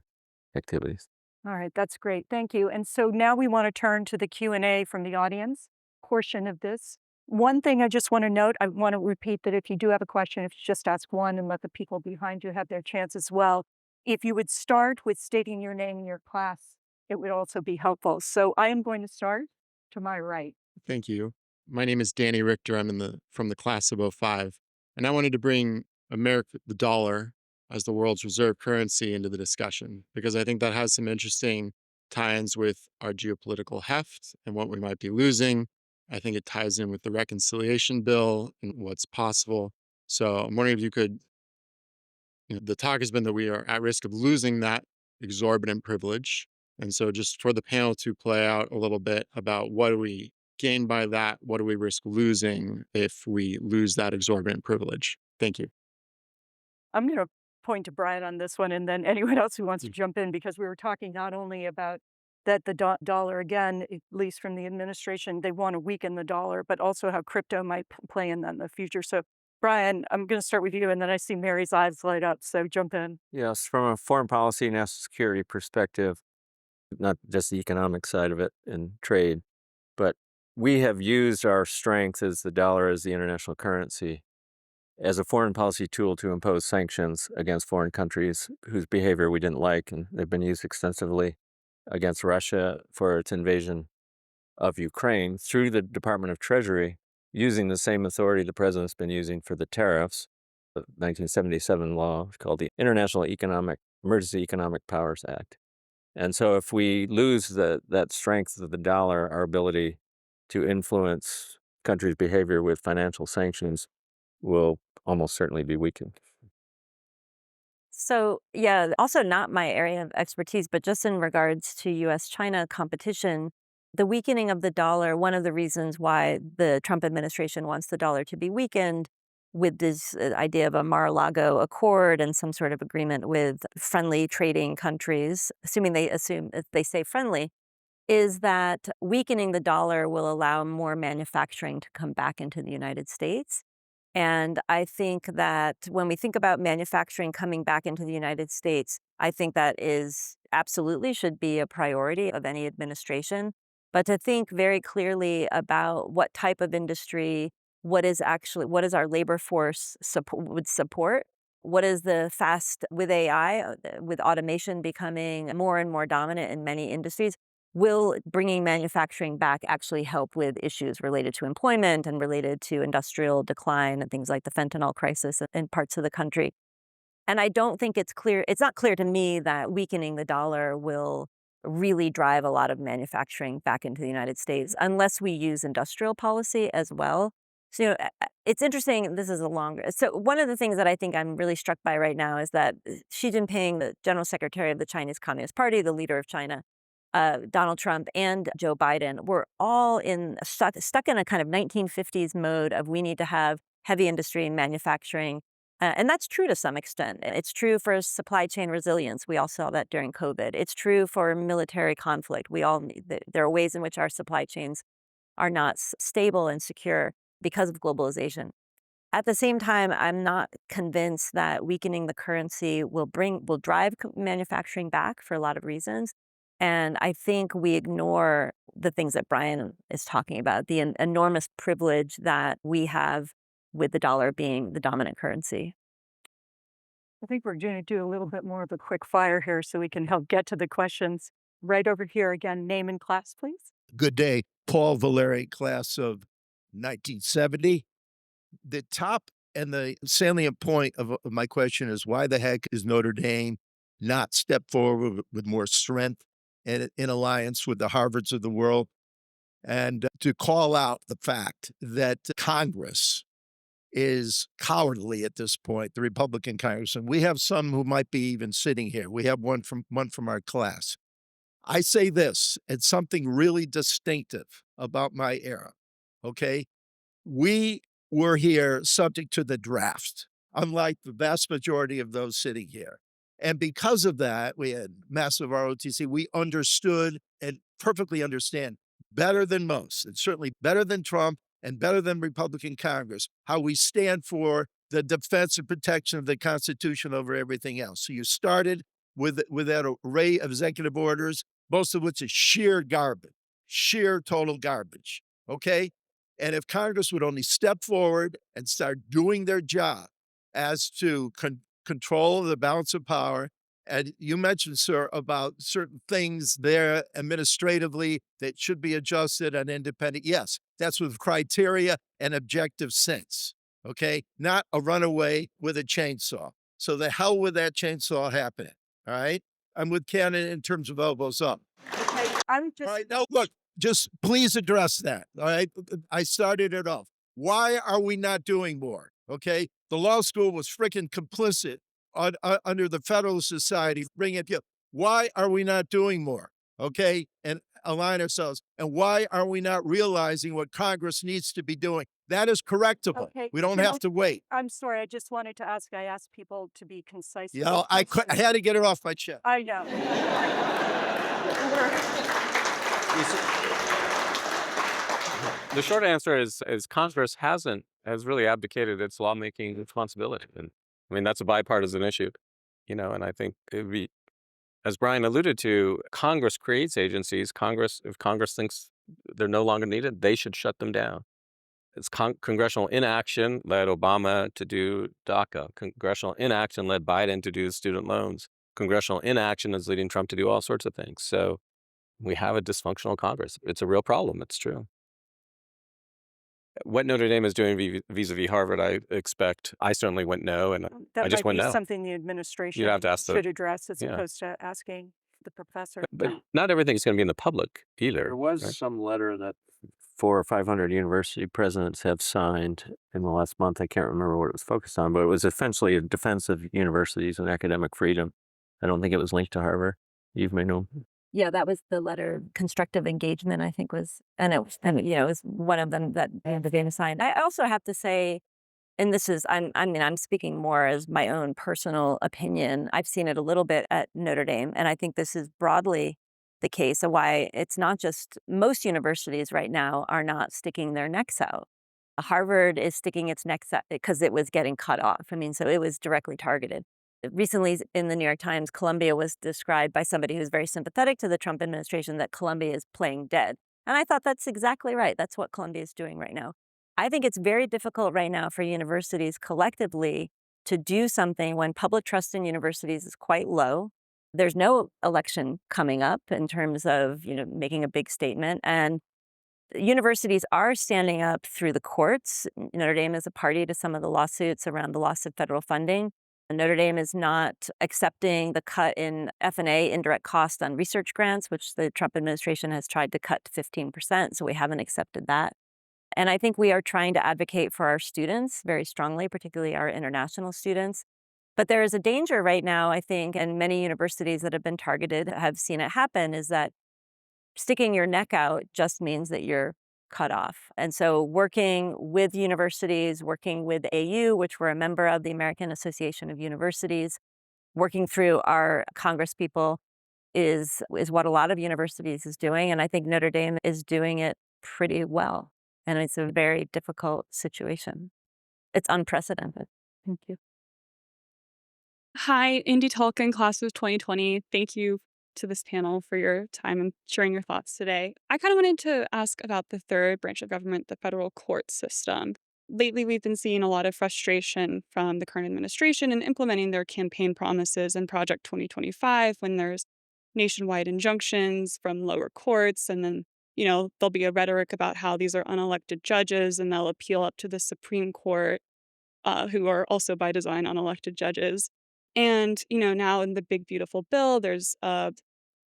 activities. All right, that's great. Thank you. And so now we want to turn to the Q&A from the audience portion of this. One thing I just want to note, I want to repeat that if you do have a question, if you just ask one and let the people behind you have their chance as well. If you would start with stating your name and your class, it would also be helpful. So I am going to start to my right. Thank you. My name is Danny Richter. I'm from the class of '05, and I wanted to bring the dollar as the world's reserve currency into the discussion, because I think that has some interesting tie-ins with our geopolitical heft and what we might be losing. I think it ties in with the reconciliation bill and what's possible. So I'm wondering if you could, the talk has been that we are at risk of losing that exorbitant privilege. And so just for the panel to play out a little bit about what do we gain by that? What do we risk losing if we lose that exorbitant privilege? Thank you. I'm going to point to Brian on this one, and then anyone else who wants to jump in, because we were talking not only about that the dollar, again, at least from the administration, they want to weaken the dollar, but also how crypto might play in that in the future. So Brian, I'm going to start with you, and then I see Mary's eyes light up, so jump in. Yes, from a foreign policy, national security perspective, not just the economic side of it and trade, but we have used our strength as the dollar as the international currency as a foreign policy tool to impose sanctions against foreign countries whose behavior we didn't like, and they've been used extensively against Russia for its invasion of Ukraine through the Department of Treasury, using the same authority the president's been using for the tariffs. The 1977 law called the International Emergency Economic Powers Act. And so if we lose that strength of the dollar, our ability to influence countries' behavior with financial sanctions will almost certainly be weakened. So, yeah, also not my area of expertise, but just in regards to US-China competition, the weakening of the dollar, one of the reasons why the Trump administration wants the dollar to be weakened with this idea of a Mar-a-Lago Accord and some sort of agreement with friendly trading countries, assuming they say friendly, is that weakening the dollar will allow more manufacturing to come back into the United States. And I think that when we think about manufacturing coming back into the United States, I think that is absolutely should be a priority of any administration. But to think very clearly about what type of industry, what is our labor force would support, what is with AI, with automation becoming more and more dominant in many industries, will bringing manufacturing back actually help with issues related to employment and related to industrial decline and things like the fentanyl crisis in parts of the country. And I don't think it's not clear to me that weakening the dollar will really drive a lot of manufacturing back into the United States unless we use industrial policy as well. So, it's interesting. So one of the things that I think I'm really struck by right now is that Xi Jinping, the general secretary of the Chinese Communist Party, the leader of China, Donald Trump and Joe Biden were all stuck in a kind of 1950s mode of we need to have heavy industry and manufacturing. And that's true to some extent. It's true for supply chain resilience. We all saw that during COVID. It's true for military conflict. There are ways in which our supply chains are not stable and secure because of globalization. At the same time, I'm not convinced that weakening the currency will drive manufacturing back for a lot of reasons. And I think we ignore the things that Brian is talking about, the enormous privilege that we have with the dollar being the dominant currency. I think we're going to do a little bit more of a quick fire here so we can help get to the questions. Right over here again, name and class, please. Good day. Paul Valeri, class of 1970. The top and the salient point of my question is, why the heck is Notre Dame not step forward with more strength and in alliance with the Harvards of the world, and to call out the fact that Congress is cowardly at this point, the Republican Congress, and we have some who might be even sitting here. We have one from our class. I say this, it's something really distinctive about my era, okay? We were here subject to the draft. unlike the vast majority of those sitting here. And because of that, we had massive ROTC. We understood and perfectly understand better than most, and certainly better than Trump and better than Republican Congress, how we stand for the defense and protection of the Constitution over everything else. So you started with that array of executive orders, most of which is sheer garbage, sheer total garbage. Okay? And if Congress would only step forward and start doing their job as to control the balance of power. And you mentioned, sir, about certain things there administratively that should be adjusted and independent. Yes, that's with criteria and objective sense. Okay, not a runaway with a chainsaw. So the hell with that chainsaw happening. All right, I'm with Canada in terms of elbows up. Okay, I'm All just right, now look, just please address that. All right, I started it off. Why are we not doing more? Okay, the law school was freaking complicit under the Federalist Society. Bring it. Why are we not doing more? Okay, and align ourselves. And why are we not realizing what Congress needs to be doing? That is correctable. Okay, We don't you have know, to wait. I'm sorry. I just wanted to ask. I asked people to be concise. You with know, their I questions. had to get it off my chest. I know. The short answer is Congress has really abdicated its lawmaking responsibility. And I mean, that's a bipartisan issue, and I think it would be, as Brian alluded to, Congress creates agencies. If Congress thinks they're no longer needed, they should shut them down. It's congressional inaction led Obama to do DACA. Congressional inaction led Biden to do student loans. Congressional inaction is leading Trump to do all sorts of things. So we have a dysfunctional Congress. It's a real problem. It's true. What Notre Dame is doing vis-a-vis Harvard, I expect. I certainly wouldn't know, and That I just might wouldn't be know. something the administration have to ask should address as yeah. opposed to asking the professor. But not everything's going to be in the public either. There was right? some letter that 400 or 500 university presidents have signed in the last month. I can't remember what it was focused on, but it was essentially a defense of universities and academic freedom. I don't think it was linked to Harvard. You may know. Yeah, that was the letter. Constructive engagement, I think, was, and it was, it was one of them that the Dana signed. I also have to say, and this is, I'm speaking more as my own personal opinion. I've seen it a little bit at Notre Dame, and I think this is broadly the case of why it's not just most universities right now are not sticking their necks out. Harvard is sticking its necks out because it was getting cut off. I mean, so it was directly targeted. Recently in the New York Times, Columbia was described by somebody who's very sympathetic to the Trump administration that Columbia is playing dead. And I thought that's exactly right. That's what Columbia is doing right now. I think it's very difficult right now for universities collectively to do something when public trust in universities is quite low. There's no election coming up in terms of, making a big statement. And universities are standing up through the courts. Notre Dame is a party to some of the lawsuits around the loss of federal funding. Notre Dame is not accepting the cut in F&A indirect cost on research grants, which the Trump administration has tried to cut to 15%. So we haven't accepted that. And I think we are trying to advocate for our students very strongly, particularly our international students. But there is a danger right now, I think, and many universities that have been targeted have seen it happen, is that sticking your neck out just means that you're cut off. And so working with universities, working with AU, which we're a member of, the American Association of Universities, working through our Congress people is what a lot of universities is doing. And I think Notre Dame is doing it pretty well. And it's a very difficult situation. It's unprecedented. Thank you. Hi, Indy Tolkien, class of 2020. Thank you to this panel for your time and sharing your thoughts today. I kind of wanted to ask about the third branch of government, the federal court system. Lately, we've been seeing a lot of frustration from the current administration in implementing their campaign promises in Project 2025 when there's nationwide injunctions from lower courts. And then, there'll be a rhetoric about how these are unelected judges and they'll appeal up to the Supreme Court, who are also by design unelected judges. And, now in the big, beautiful bill, there's a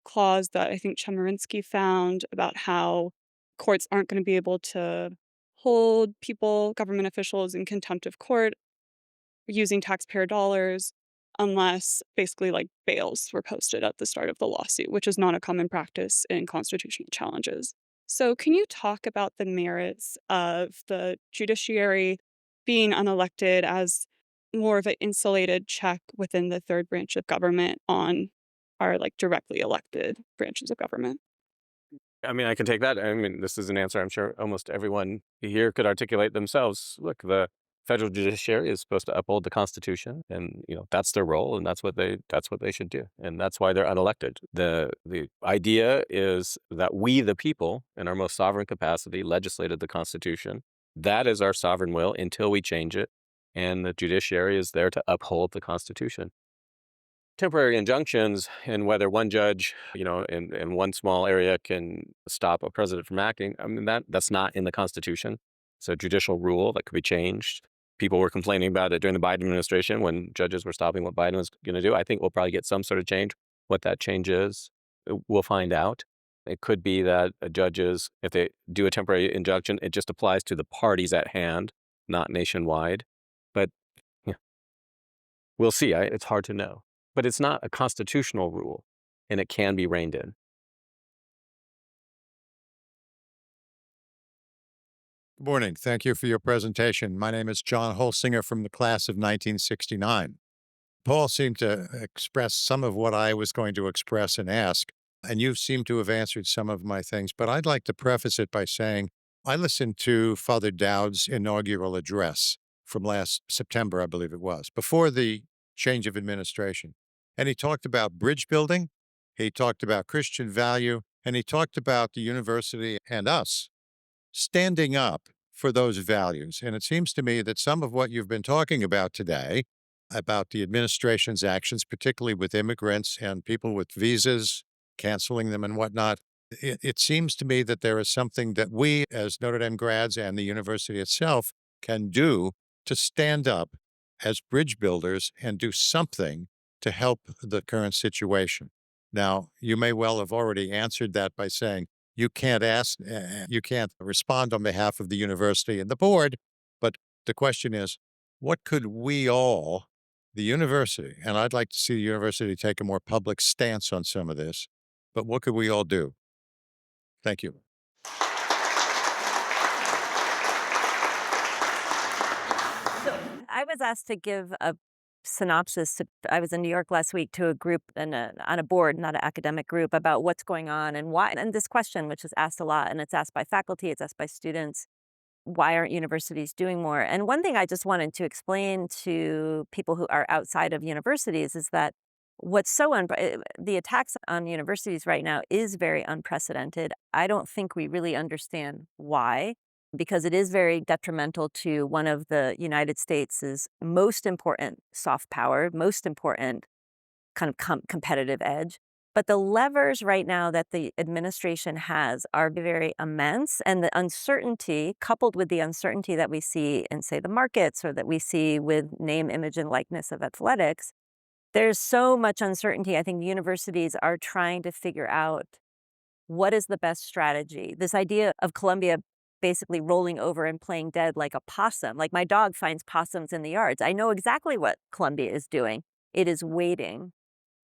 clause that I think Chemerinsky found about how courts aren't going to be able to hold government officials in contempt of court using taxpayer dollars unless basically like bails were posted at the start of the lawsuit, which is not a common practice in constitutional challenges. So can you talk about the merits of the judiciary being unelected as more of an insulated check within the third branch of government on our directly elected branches of government? I mean, I can take that. I mean, this is an answer I'm sure almost everyone here could articulate themselves. Look, the federal judiciary is supposed to uphold the Constitution, and that's their role, and that's what they should do, and that's why they're unelected. The idea is that we, the people, in our most sovereign capacity, legislated the Constitution. That is our sovereign will until we change it, and the judiciary is there to uphold the Constitution. Temporary injunctions and whether one judge, in one small area can stop a president from acting, I mean, that's not in the Constitution. It's a judicial rule that could be changed. People were complaining about it during the Biden administration when judges were stopping what Biden was going to do. I think we'll probably get some sort of change. What that change is, we'll find out. It could be that judges, if they do a temporary injunction, it just applies to the parties at hand, not nationwide. But yeah, we'll see. It's hard to know. But it's not a constitutional rule, and it can be reined in. Good morning. Thank you for your presentation. My name is John Holsinger from the class of 1969. Paul seemed to express some of what I was going to express and ask, and you seem to have answered some of my things. But I'd like to preface it by saying I listened to Father Dowd's inaugural address from last September, I believe it was, before the change of administration. And he talked about bridge building, he talked about Christian value, and he talked about the university and us standing up for those values. And it seems to me that some of what you've been talking about today, about the administration's actions, particularly with immigrants and people with visas, canceling them and whatnot, it seems to me that there is something that we as Notre Dame grads and the university itself can do to stand up as bridge builders and do something to help the current situation. Now, you may well have already answered that by saying you can't respond on behalf of the university and the board, but the question is, what could we all, the university, and I'd like to see the university take a more public stance on some of this, but what could we all do? Thank you. So I was asked to give a synopsis. I was in New York last week to a group on a board, not an academic group, about what's going on and why. And this question, which is asked a lot, and it's asked by faculty, it's asked by students, why aren't universities doing more? And one thing I just wanted to explain to people who are outside of universities is that the attacks on universities right now is very unprecedented. I don't think we really understand why, because it is very detrimental to one of the United States' most important soft power, most important kind of competitive edge. But the levers right now that the administration has are very immense. And the uncertainty, coupled with the uncertainty that we see in, say, the markets or that we see with name, image, and likeness of athletics, there's so much uncertainty. I think universities are trying to figure out what is the best strategy. This idea of Columbia basically rolling over and playing dead like a possum. Like my dog finds possums in the yards. I know exactly what Columbia is doing. It is waiting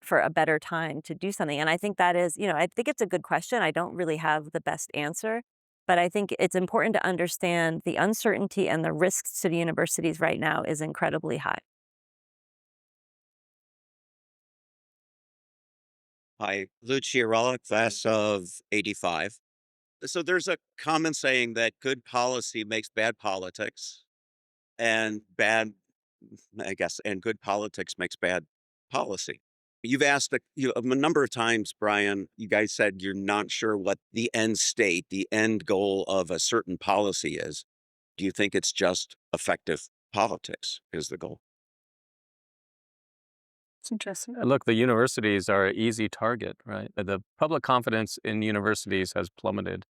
for a better time to do something. And I think that is, I think it's a good question. I don't really have the best answer, but I think it's important to understand the uncertainty and the risks to the universities right now is incredibly high. Hi, Lou Chiarella, class of 85. So there's a common saying that good policy makes bad politics, and and good politics makes bad policy. You've asked a number of times, Brian, you guys said you're not sure what the end state, the end goal of a certain policy is. Do you think it's just effective politics is the goal? It's interesting. Look, the universities are an easy target, right? The public confidence in universities has plummeted.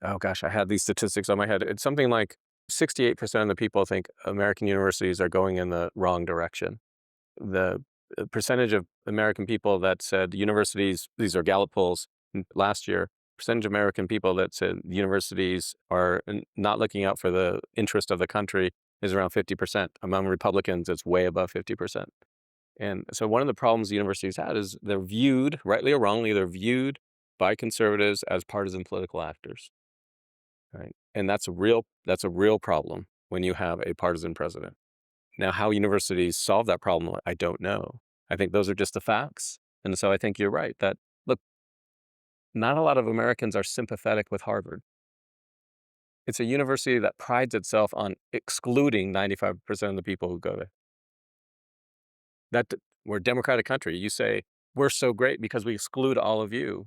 Oh gosh, I had these statistics on my head. It's something like 68% of the people think American universities are going in the wrong direction. The percentage of American people that said universities, these are Gallup polls last year, percentage of American people that said universities are not looking out for the interest of the country is around 50%. Among Republicans, it's way above 50%. And so one of the problems the universities had is they're viewed, rightly or wrongly, they're viewed by conservatives as partisan political actors. Right? And that's a real problem when you have a partisan president. Now, how universities solve that problem, I don't know. I think those are just the facts. And so I think you're right that, look, not a lot of Americans are sympathetic with Harvard. It's a university that prides itself on excluding 95% of the people who go there. We're a democratic country. You say, we're so great because we exclude all of you.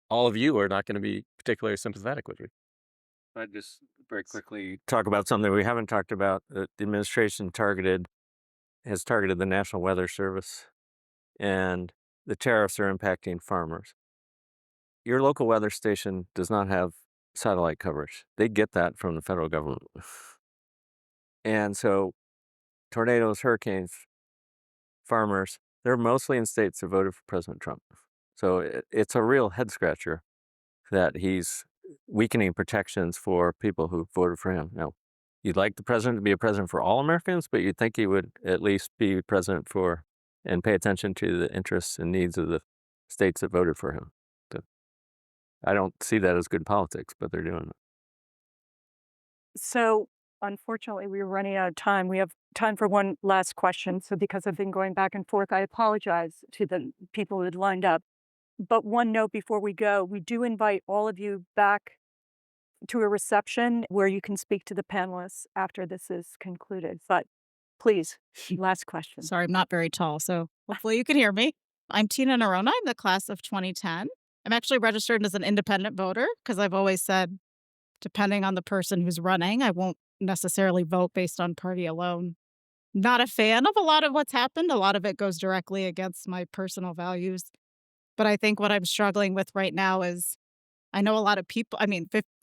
All of you are not going to be particularly sympathetic with you. I just very quickly talk about something we haven't talked about. The administration has targeted the National Weather Service, and the tariffs are impacting farmers. Your local weather station does not have satellite coverage. They get that from the federal government. And so tornadoes, hurricanes, farmers, they're mostly in states that voted for President Trump. So it's a real head scratcher that he's weakening protections for people who voted for him. Now, you'd like the president to be a president for all Americans, but you'd think he would at least be president for and pay attention to the interests and needs of the states that voted for him. So I don't see that as good politics, but they're doing it. So, unfortunately, we're running out of time. We have time for one last question. So, because I've been going back and forth, I apologize to the people who had lined up. But one note before we go, we do invite all of you back to a reception where you can speak to the panelists after this is concluded. But please, last question. Sorry, I'm not very tall, so hopefully you can hear me. I'm Tina Nerona. I'm the class of 2010. I'm actually registered as an independent voter because I've always said, depending on the person who's running, I won't necessarily vote based on party alone. Not a fan of a lot of what's happened. A lot of it goes directly against my personal values. But I think what I'm struggling with right now is I know a lot of people,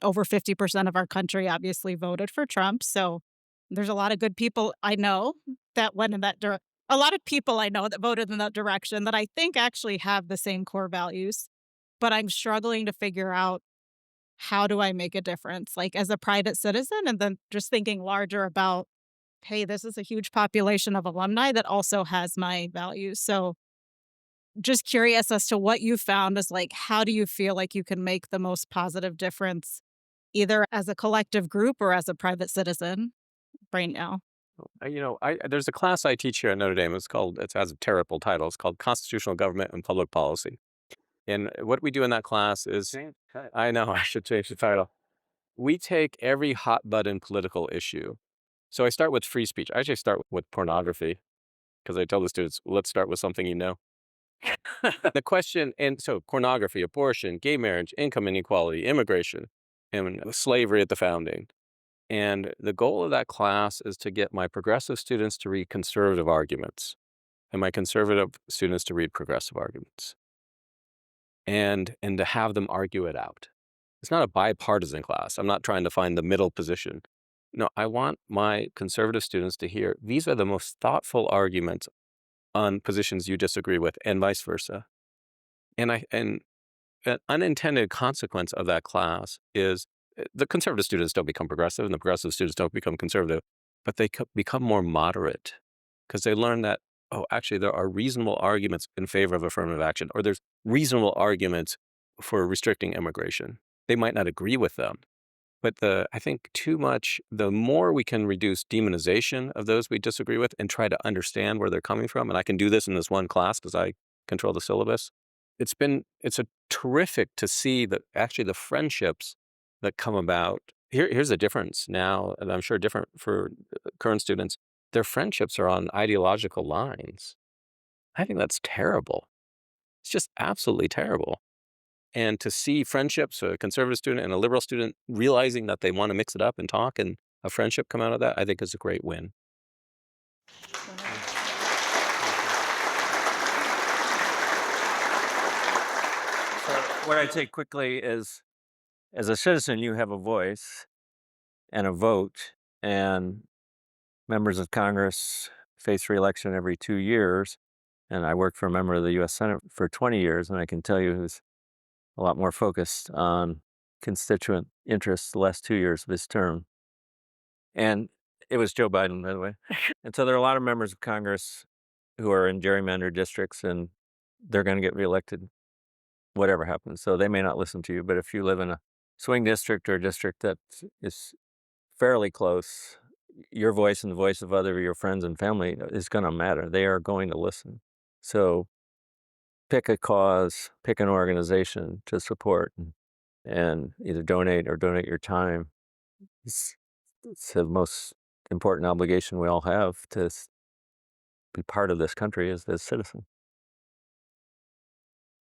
over 50% of our country obviously voted for Trump. So there's a lot of good people I know that went in that direction. A lot of people I know that voted in that direction that I think actually have the same core values. But I'm struggling to figure out how do I make a difference, like as a private citizen, and then just thinking larger about, hey, this is a huge population of alumni that also has my values. So just curious as to what you found is like, how do you feel like you can make the most positive difference, either as a collective group or as a private citizen right now? There's a class I teach here at Notre Dame. It has a terrible title. It's called Constitutional Government and Public Policy. And what we do in that class is, I know I should change the title. We take every hot button political issue. So I start with free speech. I actually start with pornography because I tell the students, let's start with something you know. The question, and so pornography, abortion, gay marriage, income inequality, immigration, and slavery at the founding. And the goal of that class is to get my progressive students to read conservative arguments and my conservative students to read progressive arguments and to have them argue it out. It's not a bipartisan class. I'm not trying to find the middle position. No, I want my conservative students to hear these are the most thoughtful arguments on positions you disagree with, and vice versa. And an unintended consequence of that class is the conservative students don't become progressive, and the progressive students don't become conservative, but they become more moderate because they learn that, actually, there are reasonable arguments in favor of affirmative action, or there's reasonable arguments for restricting immigration. They might not agree with them, but I think the more we can reduce demonization of those we disagree with and try to understand where they're coming from, and I can do this in this one class because I control the syllabus, it's a terrific to see that actually the friendships that come about. Here's the difference now, and I'm sure different for current students. Their friendships are on ideological lines. I think that's terrible. It's just absolutely terrible. And to see friendships, a conservative student and a liberal student realizing that they want to mix it up and talk and a friendship come out of that, I think is a great win. So what I'd say quickly is, as a citizen, you have a voice and a vote, and members of Congress face re-election every 2 years. And I worked for a member of the U.S. Senate for 20 years, and I can tell you who's a lot more focused on constituent interests the last 2 years of his term. And it was Joe Biden, by the way. And so there are a lot of members of Congress who are in gerrymandered districts, and they're going to get reelected whatever happens. So they may not listen to you, but if you live in a swing district or a district that is fairly close, your voice and the voice of other your friends and family is going to matter. They are going to listen. So pick a cause, pick an organization to support, and either donate or donate your time. It's the most important obligation we all have to be part of this country as citizens.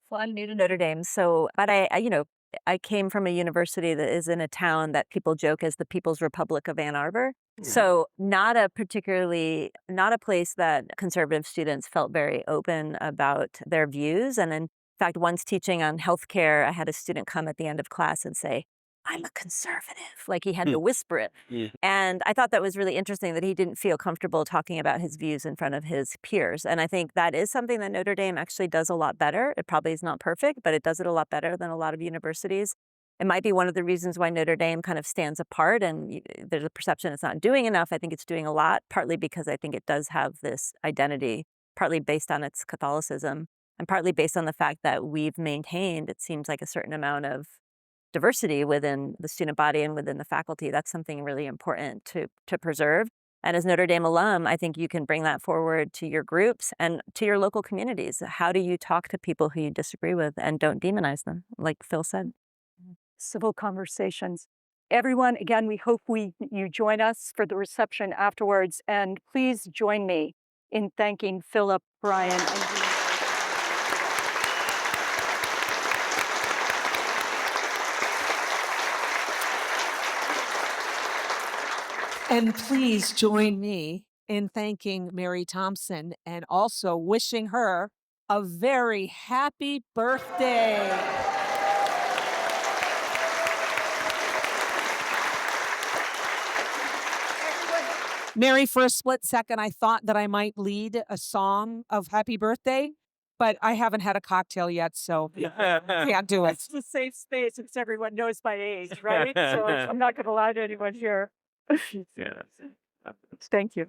Well, I'm new to Notre Dame, so but I came from a university that is in a town that people joke as the People's Republic of Ann Arbor. So not a place that conservative students felt very open about their views. And in fact, once teaching on healthcare, I had a student come at the end of class and say, "I'm a conservative." Like he had to whisper it. And I thought that was really interesting that he didn't feel comfortable talking about his views in front of his peers. And I think that is something that Notre Dame actually does a lot better. It probably is not perfect, but it does it a lot better than a lot of universities. It might be one of the reasons why Notre Dame kind of stands apart and there's a perception it's not doing enough. I think it's doing a lot, partly because I think it does have this identity, partly based on its Catholicism, and partly based on the fact that we've maintained, it seems like, a certain amount of diversity within the student body and within the faculty. That's something really important to preserve. And as Notre Dame alum, I think you can bring that forward to your groups and to your local communities. How do you talk to people who you disagree with and don't demonize them, like Phil said? Civil conversations. Everyone, again, we hope you join us for the reception afterwards. And please join me in thanking Philip, Brian, and Dean. And please join me in thanking Mary Thompson and also wishing her a very happy birthday. Mary, for a split second, I thought that I might lead a song of happy birthday, but I haven't had a cocktail yet, so can't do it. It's a safe space because everyone knows my age, right? So I'm not going to lie to anyone here. Yeah. Thank you.